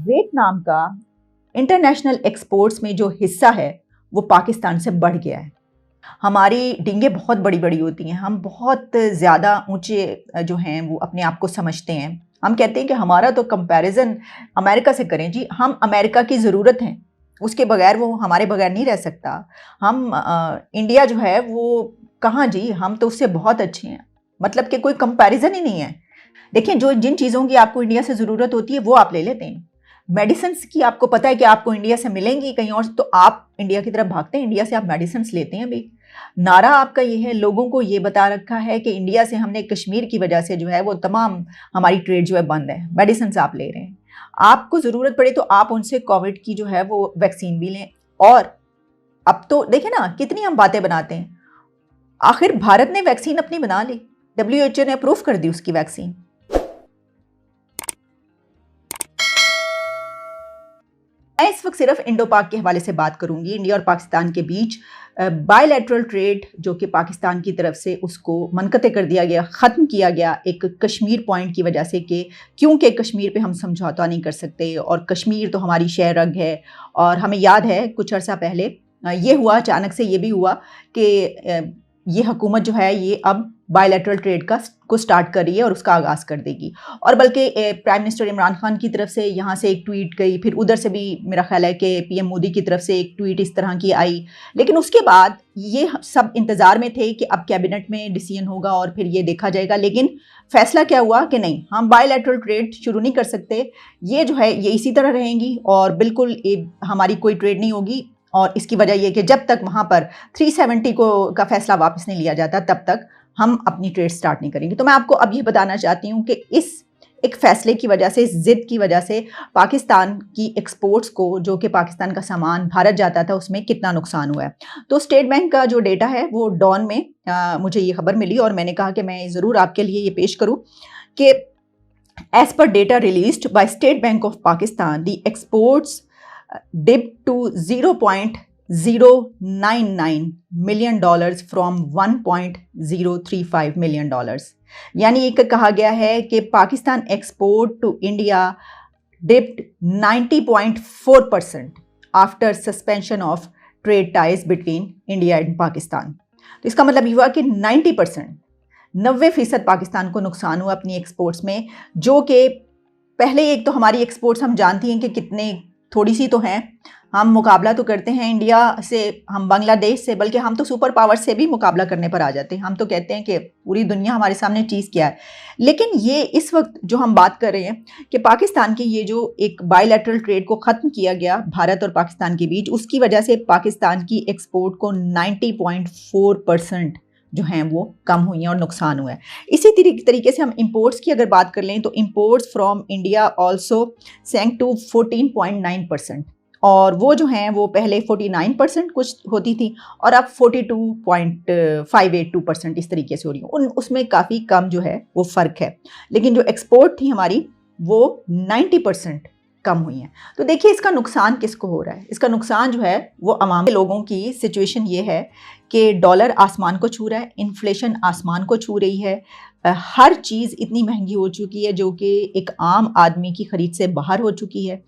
Vietnam का international exports में जो हिस्सा है वो पाकिस्तान से बढ़ गया है। हमारी डींगें बहुत बड़ी बड़ी होती हैं, हम बहुत ज़्यादा ऊंचे जो हैं वो अपने आप को समझते हैं। हम कहते हैं कि हमारा तो कंपैरिजन अमेरिका से करें जी, हम अमेरिका की ज़रूरत हैं, उसके बगैर वो हमारे बगैर नहीं रह सकता। हम इंडिया जो है वो कहाँ जी, हम तो उससे बहुत अच्छे हैं, मतलब कि कोई कंपैरिजन ही नहीं है। देखिए, जो जिन चीज़ों की आपको इंडिया से ज़रूरत होती है वो आप ले लेते हैं। मेडिसिन की आपको पता है कि आपको इंडिया से मिलेंगी कहीं और, तो आप इंडिया की तरफ भागते हैं, इंडिया से आप मेडिसिन लेते हैं। अभी नारा आपका ये है, लोगों को ये बता रखा है कि इंडिया से हमने कश्मीर की वजह से जो है वो तमाम हमारी ट्रेड जो है बंद है, मेडिसिन आप ले रहे हैं। आपको ज़रूरत पड़े तो आप उनसे कोविड की जो है वो वैक्सीन भी लें। और अब तो देखें ना कितनी हम बातें बनाते हैं, आखिर भारत ने वैक्सीन अपनी बना ली, WHO ने अप्रूव कर दी उसकी वैक्सीन। मैं इस वक्त सिर्फ इंडो पाक के हवाले से बात करूंगी। इंडिया और पाकिस्तान के बीच बायलैटरल ट्रेड जो कि पाकिस्तान की तरफ से उसको मनक़ते कर दिया गया, ख़त्म किया गया एक कश्मीर पॉइंट की वजह से, कि क्योंकि कश्मीर पे हम समझौता नहीं कर सकते और कश्मीर तो हमारी शह रग है। और हमें याद है कुछ अर्सा पहले ये हुआ, अचानक से ये भी हुआ कि ये हुकूमत जो है ये अब बायलैटरल ट्रेड को स्टार्ट कर रही है और उसका आगाज़ कर देगी। और बल्कि प्राइम मिनिस्टर इमरान खान की तरफ से यहाँ से एक ट्वीट गई, फिर उधर से भी मेरा ख्याल है कि PM मोदी की तरफ से एक ट्वीट इस तरह की आई। लेकिन उसके बाद ये सब इंतज़ार में थे कि अब कैबिनेट में डिसीजन होगा और फिर ये देखा जाएगा। लेकिन फैसला क्या हुआ कि नहीं, हम बायलैटरल ट्रेड शुरू नहीं कर सकते, ये जो है ये इसी तरह रहेंगी और बिल्कुल हमारी कोई ट्रेड नहीं होगी। और इसकी वजह यह कि जब तक वहाँ पर 370 का फैसला वापस नहीं लिया जाता तब तक हम अपनी ट्रेड स्टार्ट नहीं करेंगे। तो मैं आपको अब ये बताना चाहती हूँ कि इस एक फ़ैसले की वजह से, इस ज़िद की वजह से पाकिस्तान की एक्सपोर्ट्स को, जो कि पाकिस्तान का सामान भारत जाता था, उसमें कितना नुकसान हुआ है। तो स्टेट बैंक का जो डेटा है वो डॉन में मुझे ये खबर मिली और मैंने कहा कि मैं ज़रूर आपके लिए ये पेश करूँ कि as per data released by state bank of Pakistan, the exports dipped to $0.099 million from $1.035 million। यानी एक कहा गया है कि Pakistan export to India dipped 90.4% after suspension of trade ties between India and Pakistan. तो इसका मतलब ये हुआ कि 90%, 90% पाकिस्तान को नुकसान हुआ अपनी एक्सपोर्ट्स में, जो कि पहले एक तो हमारी एक्सपोर्ट्स हम जानती हैं कि कितने थोड़ी सी तो हैं, हम मुकाबला तो करते हैं इंडिया से, हम बांग्लादेश से, बल्कि हम तो सुपर पावर से भी मुकाबला करने पर आ जाते हैं। हम तो कहते हैं कि पूरी दुनिया हमारे सामने चीज़ क्या है। लेकिन ये इस वक्त जो हम बात कर रहे हैं कि पाकिस्तान की ये जो एक बायलैटरल ट्रेड को ख़त्म किया गया भारत और पाकिस्तान के बीच, उसकी वजह से पाकिस्तान की एक्सपोर्ट को 90.4% जो हैं वो कम हुई हैं और नुकसान हुआ है। इसी तरीके से हम इंपोर्ट्स की अगर बात कर लें तो imports from India also sank to 14.9%, और वो जो हैं वो पहले 49% कुछ होती थी और अब 42.582% इस तरीके से हो रही हैं। उसमें काफ़ी कम जो है वो फ़र्क है, लेकिन जो एक्सपोर्ट थी हमारी वो 90% कम हुई हैं। तो देखिए इसका नुकसान किसको हो रहा है। इसका नुकसान जो है वो आवाम के लोगों की सिचुएशन ये है कि डॉलर आसमान को छू रहा है, इन्फ्लेशन आसमान को छू रही है, हर चीज़ इतनी महंगी हो चुकी है जो कि एक आम आदमी की ख़रीद से बाहर हो चुकी है।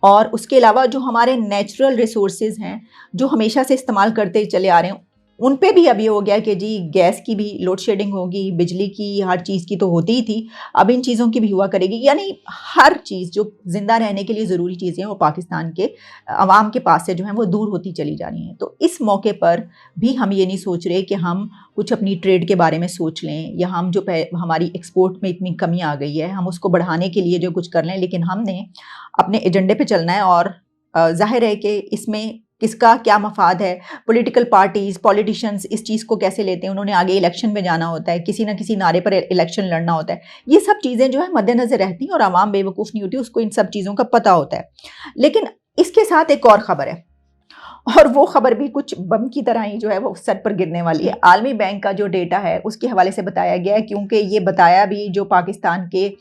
और उसके अलावा जो हमारे नेचुरल रिसोर्सेज हैं जो हमेशा से इस्तेमाल करते चले आ रहे हैं, उन पे भी अब ये हो गया कि जी गैस की भी लोड शेडिंग होगी, बिजली की, हर चीज़ की तो होती ही थी, अब इन चीज़ों की भी हुआ करेगी। यानी हर चीज़ जो ज़िंदा रहने के लिए ज़रूरी चीज़ें हैं वो पाकिस्तान के अवाम के पास से जो हैं वो दूर होती चली जा रही हैं। तो इस मौके पर भी हम ये नहीं सोच रहे कि हम कुछ अपनी ट्रेड के बारे में सोच लें, या हम जो हमारी एक्सपोर्ट में इतनी कमी आ गई है हम उसको बढ़ाने के लिए जो कुछ कर लें, लेकिन हमने अपने एजेंडे पे चलना है। और जाहिर है कि इसमें किसका क्या मफाद है, पॉलिटिकल पार्टीज़, पॉलिटिशियंस इस चीज़ को कैसे लेते हैं, उन्होंने आगे इलेक्शन में जाना होता है, किसी ना किसी नारे पर इलेक्शन लड़ना होता है, ये सब चीज़ें जो है मद्देनज़र रहती हैं और आवाम बेवकूफ़ नहीं होती, उसको इन सब चीज़ों का पता होता है। लेकिन इसके साथ एक और ख़बर है, और वो ख़बर भी कुछ बम की तरह ही जो है वो सर पर गिरने वाली है। आलमी बैंक का जो डेटा है उसके हवाले से बताया गया है, क्योंकि ये बताया भी जो पाकिस्तान के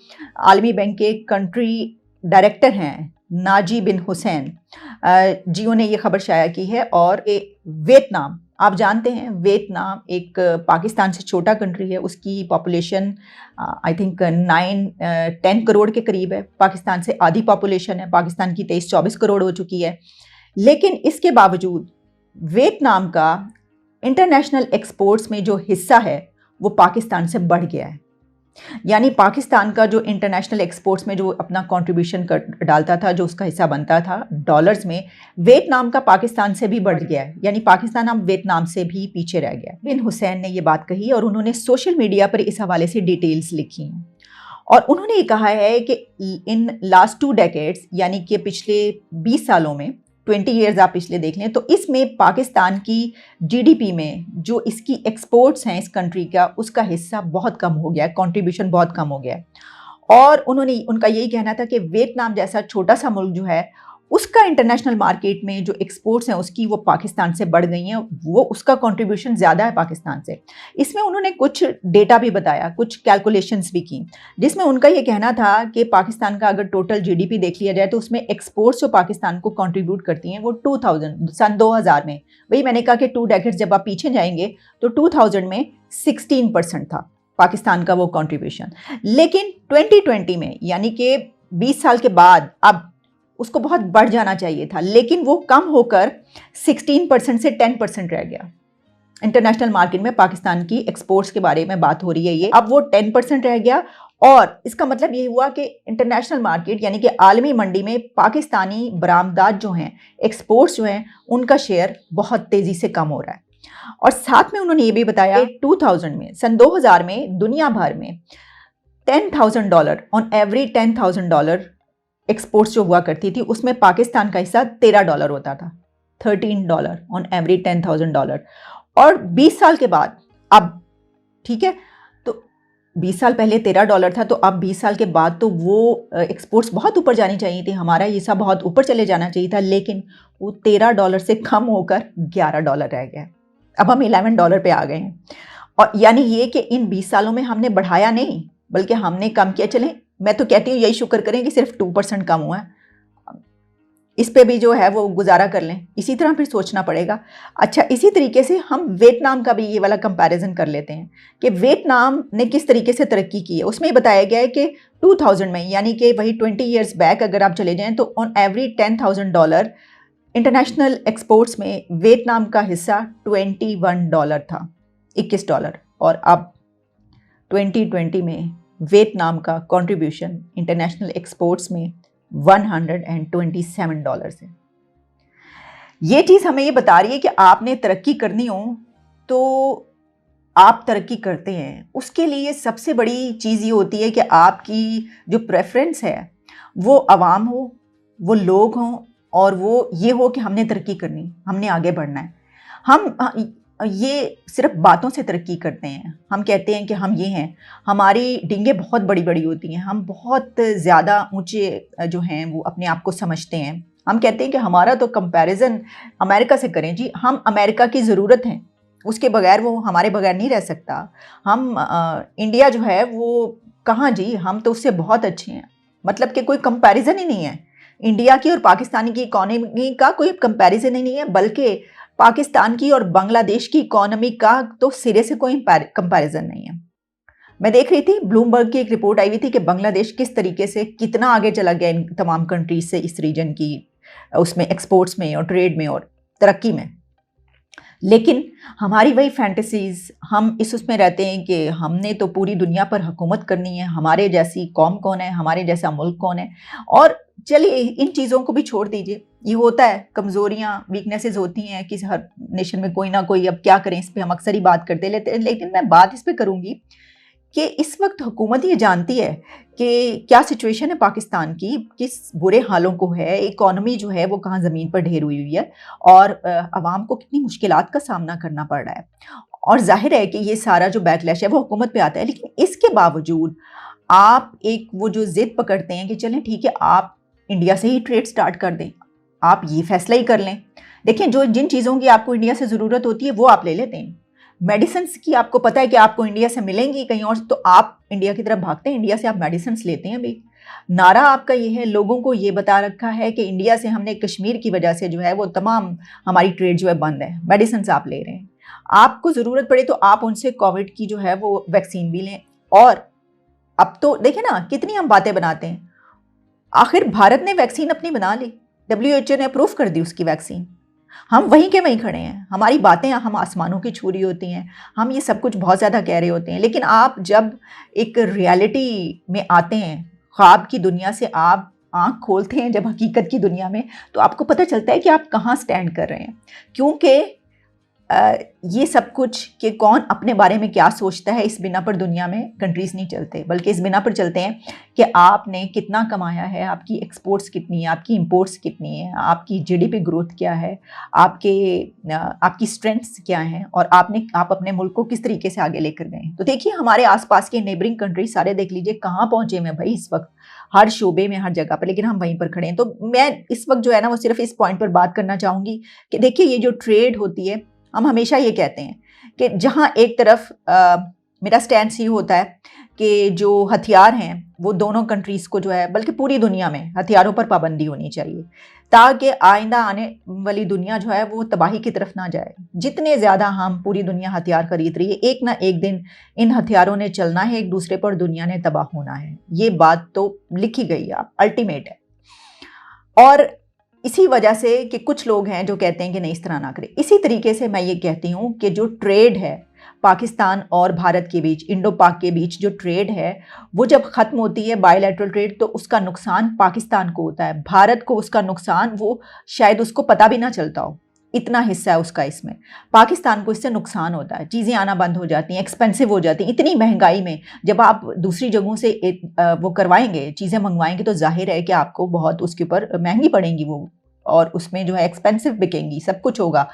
आलमी बैंक के कंट्री डायरेक्टर हैं नाजी बिन हुसैन, जियो ने ये खबर शाया की है। और वियतनाम आप जानते हैं वियतनाम एक पाकिस्तान से छोटा कंट्री है, उसकी पॉपुलेशन आई थिंक 9-10 करोड़ के करीब है, पाकिस्तान से आधी पॉपुलेशन है, पाकिस्तान की 23-24 करोड़ हो चुकी है। लेकिन इसके बावजूद वियतनाम का इंटरनेशनल एक्सपोर्ट्स में जो हिस्सा है वो पाकिस्तान से बढ़ गया है। यानी पाकिस्तान का जो इंटरनेशनल एक्सपोर्ट्स में जो अपना कंट्रीब्यूशन डालता था, जो उसका हिस्सा बनता था डॉलर्स में, वियतनाम का पाकिस्तान से भी बढ़ गया है। यानी पाकिस्तान अब वियतनाम से भी पीछे रह गया। बिन हुसैन ने ये बात कही और उन्होंने सोशल मीडिया पर इस हवाले से डिटेल्स लिखी हैं और उन्होंने ये कहा है कि इन लास्ट 2 डेकेड्स, यानी कि पिछले 20 सालों में, 20 ईयर्स आप पिछले देख लें, तो इसमें पाकिस्तान की जीडीपी में जो इसकी एक्सपोर्ट्स हैं इस कंट्री का, उसका हिस्सा बहुत कम हो गया है, कंट्रीब्यूशन बहुत कम हो गया है। और उनका यही कहना था कि वियतनाम जैसा छोटा सा मुल्क जो है, उसका इंटरनेशनल मार्केट में जो एक्सपोर्ट्स हैं उसकी, वो पाकिस्तान से बढ़ गई हैं, वो उसका कंट्रीब्यूशन ज़्यादा है पाकिस्तान से। इसमें उन्होंने कुछ डेटा भी बताया, कुछ कैलकुलेशंस भी की, जिसमें उनका ये कहना था कि पाकिस्तान का अगर टोटल जीडीपी देख लिया जाए तो उसमें एक्सपोर्ट्स जो पाकिस्तान को कंट्रीब्यूट करती हैं वो सन 2000 में, वही मैंने कहा कि 2 डेकेड्स जब आप पीछे जाएंगे तो 2000 में 16% था पाकिस्तान का वो कंट्रीब्यूशन। लेकिन 2020 में, यानी कि 20 साल के बाद, अब उसको बहुत बढ़ जाना चाहिए था, लेकिन वो कम होकर 16% से 10% रह गया। इंटरनेशनल मार्केट में पाकिस्तान की एक्सपोर्ट्स के बारे में बात हो रही है, ये अब वो 10% रह गया। और इसका मतलब ये हुआ कि इंटरनेशनल मार्केट, यानी कि आलमी मंडी में पाकिस्तानी बरामदात जो हैं, एक्सपोर्ट्स जो हैं, उनका शेयर बहुत तेजी से कम हो रहा है। और साथ में उन्होंने ये भी बताया 2000 में, सन 2000 में दुनिया भर में $10,000 ऑन एवरी $10,000 एक्सपोर्ट्स जो हुआ करती थी, उसमें पाकिस्तान का हिस्सा $13 होता था, $13 ऑन एवरी $10,000। और 20 साल के बाद, अब ठीक है, तो 20 साल पहले $13 था, तो अब 20 साल के बाद तो वो एक्सपोर्ट्स बहुत ऊपर जानी चाहिए थी, हमारा हिस्सा बहुत ऊपर चले जाना चाहिए था, लेकिन वो $13 से कम होकर $11 रह गया। अब हम $11 पे आ गए हैं। और यानी ये कि इन 20 सालों में हमने बढ़ाया नहीं, बल्कि हमने कम किया। चलें, मैं तो कहती हूँ यही शुक्र करें कि सिर्फ 2% कम हुआ है, इस पे भी जो है वो गुजारा कर लें, इसी तरह फिर सोचना पड़ेगा। अच्छा, इसी तरीके से हम वियतनाम का भी ये वाला कंपैरिजन कर लेते हैं कि वियतनाम ने किस तरीके से तरक्की की है। उसमें बताया गया है कि 2000 में, यानी कि वही 20 ईयर्स बैक अगर आप चले जाएं, तो ऑन एवरी $10,000 इंटरनेशनल एक्सपोर्ट्स में वियतनाम का हिस्सा $21 था, $21। और अब 2020 में वियतनाम का कंट्रीब्यूशन इंटरनेशनल एक्सपोर्ट्स में $127 है। ये चीज़ हमें ये बता रही है कि आपने तरक्की करनी हो तो आप तरक्की करते हैं। उसके लिए सबसे बड़ी चीज़ ये होती है कि आपकी जो प्रेफरेंस है वो आवाम हो, वो लोग हों, और वो ये हो कि हमने तरक्की करनी, हमने आगे बढ़ना है। हम ये सिर्फ बातों से तरक्की करते हैं, हम कहते हैं कि हम ये हैं, हमारी डींगें बहुत बड़ी बड़ी होती हैं, हम बहुत ज़्यादा ऊंचे जो हैं वो अपने आप को समझते हैं। हम कहते हैं कि हमारा तो कंपैरिजन अमेरिका से करें जी, हम अमेरिका की ज़रूरत हैं, उसके बगैर वो हमारे बगैर नहीं रह सकता। हम इंडिया जो है वो कहाँ जी, हम तो उससे बहुत अच्छे हैं, मतलब कि कोई कंपैरिजन ही नहीं है। इंडिया की और पाकिस्तानी की इकॉनमी का कोई कंपैरिजन ही नहीं है, बल्कि पाकिस्तान की और बांग्लादेश की इकॉनमी का तो सिरे से कोई कंपैरिजन नहीं है। मैं देख रही थी, ब्लूमबर्ग की एक रिपोर्ट आई हुई थी कि बांग्लादेश किस तरीके से कितना आगे चला गया इन तमाम कंट्रीज से, इस रीजन की उसमें एक्सपोर्ट्स में और ट्रेड में और तरक्की में। लेकिन हमारी वही फैंटेसीज, हम उसमें रहते हैं कि हमने तो पूरी दुनिया पर हुकूमत करनी है, हमारे जैसी कौम कौन है, हमारे जैसा मुल्क कौन है। और चलिए इन चीज़ों को भी छोड़ दीजिए, ये होता है, कमज़ोरियाँ, वीकनेसेस होती हैं किसी हर नेशन में, कोई ना कोई। अब क्या करें, इस पर हम अक्सर ही बात करते लेते हैं, लेकिन मैं बात इस पर करूँगी कि इस वक्त हुकूमत ये जानती है कि क्या सिचुएशन है पाकिस्तान की, किस बुरे हालों को है, इकॉनमी जो है वो कहाँ ज़मीन पर ढेर हुई हुई है, और आवाम को कितनी मुश्किलात का सामना करना पड़ रहा है। और जाहिर है कि ये सारा जो बैकलैश है वो हुकूमत पे आता है। लेकिन इसके बावजूद आप एक वो जो ज़िद पकड़ते हैं कि चलें ठीक है, आप इंडिया से ही ट्रेड स्टार्ट कर दें, आप ये फैसला ही कर लें। देखिए, जो जिन चीज़ों की आपको इंडिया से ज़रूरत होती है वो आप ले लेते हैं। मेडिसिन की आपको पता है कि आपको इंडिया से मिलेंगी कहीं और, तो आप इंडिया की तरफ भागते हैं, इंडिया से आप मेडिसिन लेते हैं। अभी नारा आपका ये है, लोगों को ये बता रखा है कि इंडिया से हमने कश्मीर की वजह से जो है वो तमाम हमारी ट्रेड जो है बंद है, मेडिसिन आप ले रहे हैं। आपको ज़रूरत पड़े तो आप उनसे कोविड की जो है वो वैक्सीन भी लें। और अब तो देखिए ना कितनी हम बातें बनाते हैं, आखिर भारत ने वैक्सीन अपनी बना ली, WHO ने अप्रूव कर दी उसकी वैक्सीन, हम वहीं के वहीं खड़े हैं। हमारी बातें हम आसमानों की छू रही होती हैं, हम ये सब कुछ बहुत ज़्यादा कह रहे होते हैं, लेकिन आप जब एक रियलिटी में आते हैं, ख्वाब की दुनिया से आप आँख खोलते हैं जब हकीकत की दुनिया में, तो आपको पता चलता है कि आप कहाँ स्टैंड कर रहे हैं। क्योंकि ये सब कुछ कि कौन अपने बारे में क्या सोचता है, इस बिना पर दुनिया में कंट्रीज़ नहीं चलते, बल्कि इस बिना पर चलते हैं कि आपने कितना कमाया है, आपकी एक्सपोर्ट्स कितनी है, आपकी इंपोर्ट्स कितनी है, आपकी जीडीपी ग्रोथ क्या है, आपकी स्ट्रेंथ्स क्या हैं, और आप अपने मुल्क को किस तरीके से आगे लेकर गए। तो देखिए हमारे आसपास के नेबरिंग कंट्रीज सारे देख लीजिए कहाँ पहुँचे हैं भाई इस वक्त, हर शोबे में, हर जगह पर, लेकिन हम वहीं पर खड़े हैं। तो मैं इस वक्त जो है ना वो सिर्फ इस पॉइंट पर बात करना चाहूँगी कि देखिए ये जो ट्रेड होती है, हम हमेशा ये कहते हैं कि जहाँ एक तरफ मेरा स्टैंड ये होता है कि जो हथियार हैं वो दोनों कंट्रीज़ को जो है, बल्कि पूरी दुनिया में हथियारों पर पाबंदी होनी चाहिए, ताकि आइंदा आने वाली दुनिया जो है वो तबाही की तरफ ना जाए। जितने ज़्यादा हम पूरी दुनिया हथियार खरीद रही है, एक ना एक दिन इन हथियारों ने चलना है एक दूसरे पर, दुनिया ने तबाह होना है। ये बात तो लिखी गई है, अल्टीमेट है। और इसी वजह से कि कुछ लोग हैं जो कहते हैं कि नहीं इस तरह ना करें। इसी तरीके से मैं ये कहती हूँ कि जो ट्रेड है पाकिस्तान और भारत के बीच, इंडो पाक के बीच जो ट्रेड है, वो जब ख़त्म होती है बायलैटरल ट्रेड, तो उसका नुकसान पाकिस्तान को होता है। भारत को उसका नुकसान वो शायद उसको पता भी ना चलता हो, इतना हिस्सा है उसका इसमें। पाकिस्तान को इससे नुकसान होता है, चीज़ें आना बंद हो जाती हैं, एक्सपेंसिव हो जाती हैं। इतनी महंगाई में जब आप दूसरी जगहों से वो करवाएंगे, चीज़ें मंगवाएंगे, तो जाहिर है कि आपको बहुत उसके ऊपर महंगी पड़ेंगी वो, और उसमें जो है एक्सपेंसिव बिकेंगी, सब कुछ होगा,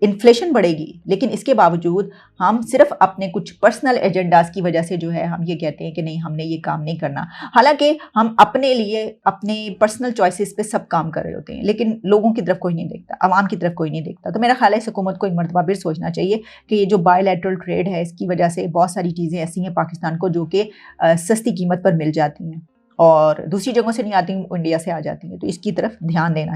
इन्फ्लेशन बढ़ेगी। लेकिन इसके बावजूद हम सिर्फ अपने कुछ पर्सनल एजेंडाज की वजह से जो है हम ये कहते हैं कि नहीं हमने ये काम नहीं करना, हालांकि हम अपने लिए अपने पर्सनल चॉइसेस पे सब काम कर रहे होते हैं, लेकिन लोगों की तरफ कोई नहीं देखता, आवाम की तरफ कोई नहीं देखता। तो मेरा ख्याल है हुकूमत को एक मरतबा फिर सोचना चाहिए कि ये जो बायलैटरल ट्रेड है, इसकी वजह से बहुत सारी चीज़ें ऐसी हैं पाकिस्तान को जो कि सस्ती कीमत पर मिल जाती हैं और दूसरी जगहों से नहीं आती, इंडिया से आ जाती हैं। तो इसकी तरफ ध्यान देना चाहिए।